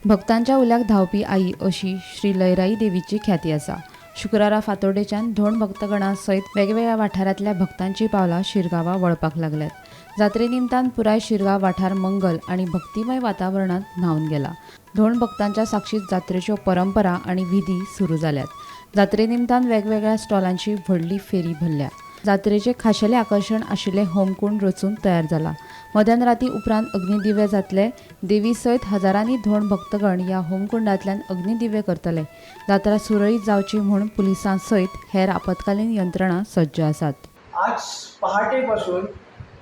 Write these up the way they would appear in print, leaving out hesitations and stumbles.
भक्तांच्या उल्याक धावपी आई अशी श्री लयराई देवीची ख्याती आसा। शुक्रारा फातोर्डेच्यान धोंड भक्तगणा सयत वेगवेगळ्या वाठारांतल्या भक्तांची पावलां शिरगांवा वळपाक लागल्यात। जात्रे निमतान पुराय शिरगांव वाठार मंगल आणि भक्तिमय वातावरणात न्हावन गेला। धोंड भक्तांच्या साक्षीत जात्रेच्यो परंपरा आणि विधी सुरू जाल्यात। जात्रे निमतान वेगवेगळ्या स्टॉलांची व्हडली फेरी भरल्या। जात्रेचे खाशेले आकर्षण आशिल्ले होमकुंड रचून तयार जाला। मध्यान राती उपरांत अग्निदिवे जातले। देवी सयत हजारांनी धोंड भक्तगण ह्या होमकुंडांतल्यान अग्निदिवे करतले। जात्रा सुरळीत जावची म्हूण पुलिसां सयत हेर आपतकालीन यंत्रणा सज्ज आसात। आज पहाटेपासून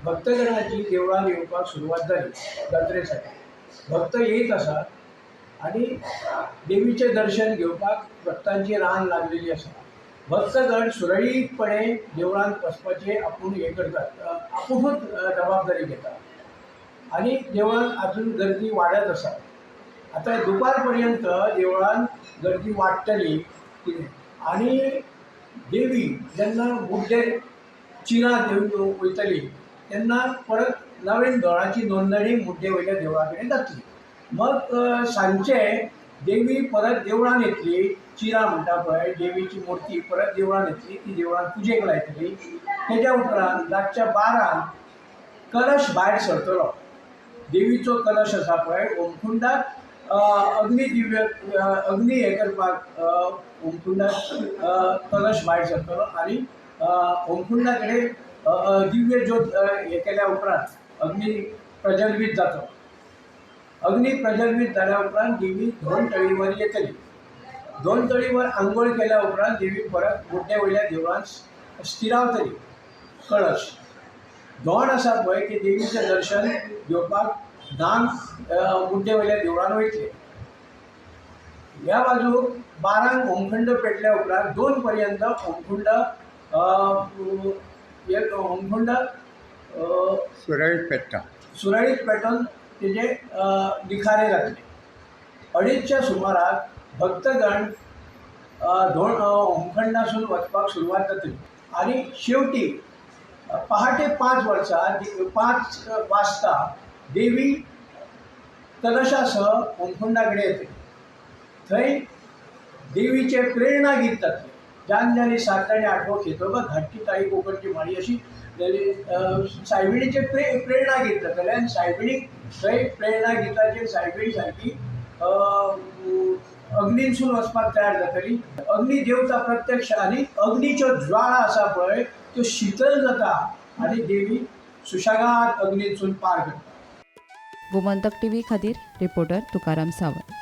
भक्तगणांची देवळान येवपाक सुरवात जाली। जात्रेसाठी भक्त येत आसात आणि देवीचे दर्शन घेवपाक भक्तांची रांग लागलेली आसा। भक्तगण सुरळीतपणे देवळांत वचपाचे आपूण हे करतात, आपुणूच जबाबदारी घेतात आणि देवळांत अजून गर्दी वाडत आसा। आता दुपार पर्यंत देवळांत गर्दी वाडटली आणि देवी जेन्ना मुड्डेर चिरां देवी वयतली तेन्ना परत नवीन दोळाची नोंदणी मुड्डे वयल्या देवळा कडेन जातली। मग सांजचे देवी परत देवळान येतली। चिरां म्हणटा पळय देवीची मुर्ती परत देवळान येतली, ती देवळान पुजेक लायतली। तेज्या उपरांत रातच्या 12 कलश भायर सरतलो। देवीचो कलश आसा पळय होमकुंडात अग्निदिव्य अग्नी हे करपाक होमकुंडात कलश भायर सरतलो आणि होमकुंडा कडेन दिव्य ज्योत हे केल्या उपरांत अग्नी प्रज्वलीत जातो। अग्नी प्रज्वलीत जाल्या उपरांत देवी धोंड तळीवर येतली। धोंड तळीवर आंघोळ केल्या उपरांत देवी परत मुड्डे वयल्या देवळान स्थिरावतली। कळश धोंड आसा पळय ते देवीचें दर्शन घेवपाक धाम मुड्डे वयल्या देवळान वयतले। ह्या बाजूक 12 होमकुंड पेटल्या उपरांत 2 पर्यंत होमकुंड सुरळीत पेटोवन तेजे निखारे जातले। 2:30च्या सुमाराक भक्तगण होमकुंडासून वचपाक सुरवात जातली आणि शेवटी पहाटे 5 वाजता देवी कलशासह होमकुंडा कडेन येतली। थंय देवीचे प्रेरणा गीत जातले। जान जानी सात आनी आठवो खेतोबा घाटची ताळी कोकणची माळी अशी सायबिणीचे प्रेरणा गीत जातले आनी सायबिणीक थंय प्रेरणा गिताचेर सायबीण सारकी अग्नीसून वचपाक तयार जातली। अग्नी देवता प्रत्यक्ष आनी अग्नीच्यो ज्वाळा आसा पळय त्यो शीतल जाता आनी देवी सुशेगाद अग्नीसून पार करता। गोमंतक टीव्ही खातीर रिपोर्टर तुकाराम सावंत।